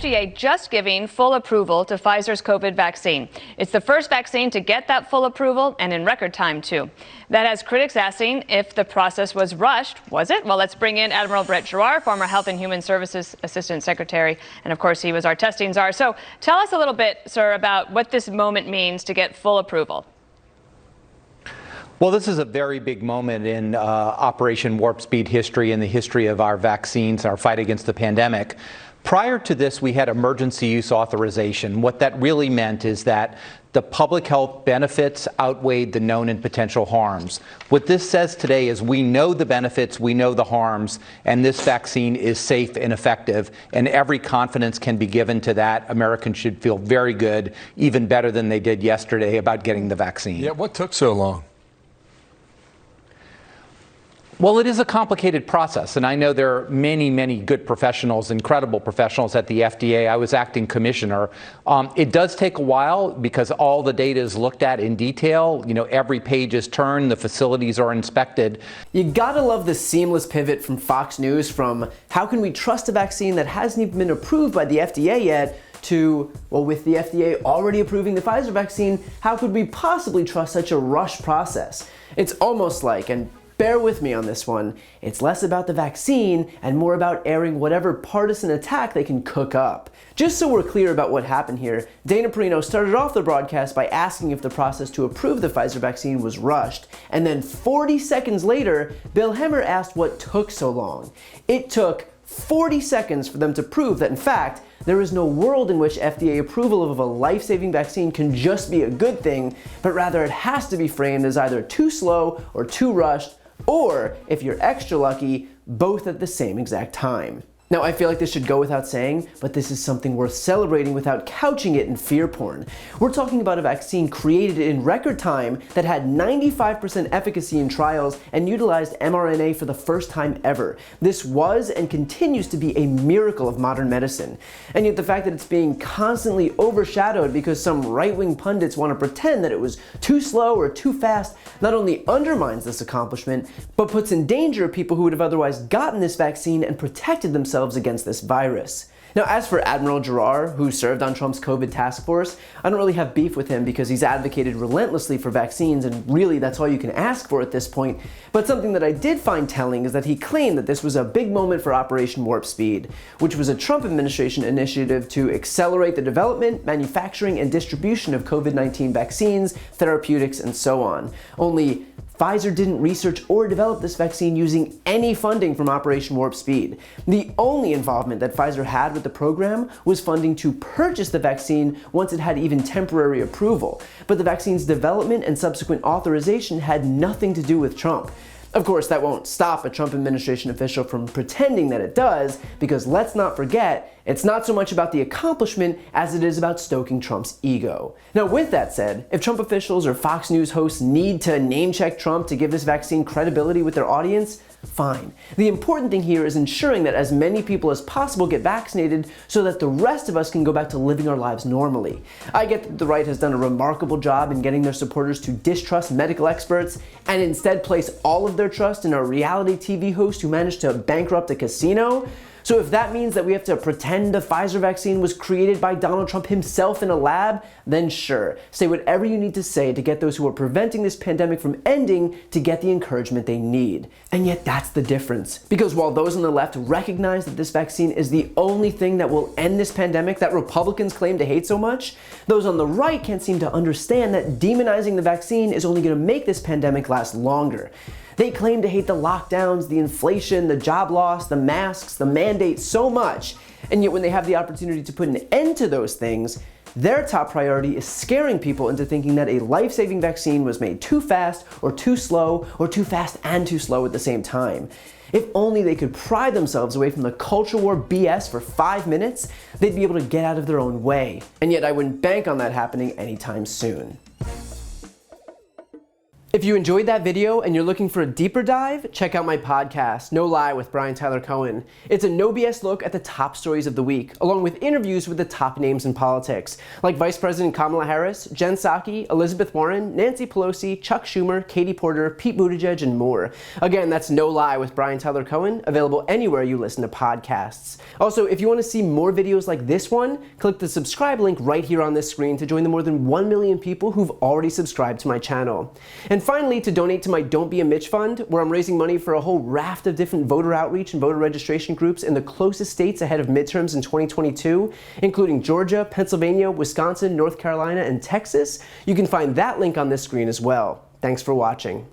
FDA just giving full approval to Pfizer's COVID vaccine. It's the first vaccine to get that full approval, and in record time, too. That has critics asking if the process was rushed. Was it? Well, let's bring in Admiral Brett Giroir, former Health and Human Services Assistant Secretary, and of course, he was our testing czar. So tell us a little bit, sir, about what this moment means to get full approval. Well, this is a very big moment in Operation Warp Speed history and the history of our vaccines, our fight against the pandemic. Prior to this, we had emergency use authorization. What that really meant is that the public health benefits outweighed the known and potential harms. What this says today is we know the benefits, we know the harms, and this vaccine is safe and effective, and every confidence can be given to that. Americans should feel very good, even better than they did yesterday, about getting the vaccine. Yeah, what took so long? Well, it is a complicated process, and I know there are many, many good professionals, incredible professionals at the FDA. I was acting commissioner. It does take a while because all the data is looked at in detail. You know, every page is turned, the facilities are inspected. You gotta love the seamless pivot from Fox News from how can we trust a vaccine that hasn't even been approved by the FDA yet to, well, with the FDA already approving the Pfizer vaccine, how could we possibly trust such a rushed process? It's almost like, and bear with me on this one, it's less about the vaccine and more about airing whatever partisan attack they can cook up. Just so we're clear about what happened here, Dana Perino started off the broadcast by asking if the process to approve the Pfizer vaccine was rushed, and then 40 seconds later, Bill Hemmer asked what took so long. It took 40 seconds for them to prove that, in fact, there is no world in which FDA approval of a life-saving vaccine can just be a good thing, but rather it has to be framed as either too slow or too rushed, or, if you're extra lucky, both at the same exact time. Now, I feel like this should go without saying, but this is something worth celebrating without couching it in fear porn. We're talking about a vaccine created in record time that had 95% efficacy in trials and utilized mRNA for the first time ever. This was and continues to be a miracle of modern medicine. And yet the fact that it's being constantly overshadowed because some right-wing pundits want to pretend that it was too slow or too fast not only undermines this accomplishment, but puts in danger people who would have otherwise gotten this vaccine and protected themselves against this virus. Now, as for Admiral Giroir, who served on Trump's COVID task force, I don't really have beef with him because he's advocated relentlessly for vaccines, and really that's all you can ask for at this point. But something that I did find telling is that he claimed that this was a big moment for Operation Warp Speed, which was a Trump administration initiative to accelerate the development, manufacturing, and distribution of COVID-19 vaccines, therapeutics, and so on. Only Pfizer didn't research or develop this vaccine using any funding from Operation Warp Speed. The only involvement that Pfizer had with the program was funding to purchase the vaccine once it had even temporary approval. But the vaccine's development and subsequent authorization had nothing to do with Trump. Of course, that won't stop a Trump administration official from pretending that it does, because let's not forget, it's not so much about the accomplishment as it is about stoking Trump's ego. Now, with that said, if Trump officials or Fox News hosts need to name-check Trump to give this vaccine credibility with their audience, fine. The important thing here is ensuring that as many people as possible get vaccinated so that the rest of us can go back to living our lives normally. I get that the right has done a remarkable job in getting their supporters to distrust medical experts and instead place all of their trust in a reality TV host who managed to bankrupt a casino. So if that means that we have to pretend the Pfizer vaccine was created by Donald Trump himself in a lab, then sure, say whatever you need to say to get those who are preventing this pandemic from ending to get the encouragement they need. And yet that's the difference. Because while those on the left recognize that this vaccine is the only thing that will end this pandemic that Republicans claim to hate so much, those on the right can't seem to understand that demonizing the vaccine is only going to make this pandemic last longer. They claim to hate the lockdowns, the inflation, the job loss, the masks, the mandates so much, and yet when they have the opportunity to put an end to those things, their top priority is scaring people into thinking that a life-saving vaccine was made too fast or too slow or too fast and too slow at the same time. If only they could pry themselves away from the culture war BS for 5 minutes, they'd be able to get out of their own way. And yet I wouldn't bank on that happening anytime soon. If you enjoyed that video and you're looking for a deeper dive, check out my podcast, No Lie with Brian Tyler Cohen. It's a no BS look at the top stories of the week, along with interviews with the top names in politics, like Vice President Kamala Harris, Jen Psaki, Elizabeth Warren, Nancy Pelosi, Chuck Schumer, Katie Porter, Pete Buttigieg, and more. Again, that's No Lie with Brian Tyler Cohen, available anywhere you listen to podcasts. Also, if you want to see more videos like this one, click the subscribe link right here on this screen to join the more than 1 million people who've already subscribed to my channel. And finally, to donate to my Don't Be a Mitch Fund, where I'm raising money for a whole raft of different voter outreach and voter registration groups in the closest states ahead of midterms in 2022, including Georgia, Pennsylvania, Wisconsin, North Carolina, and Texas. You can find that link on this screen as well. Thanks for watching.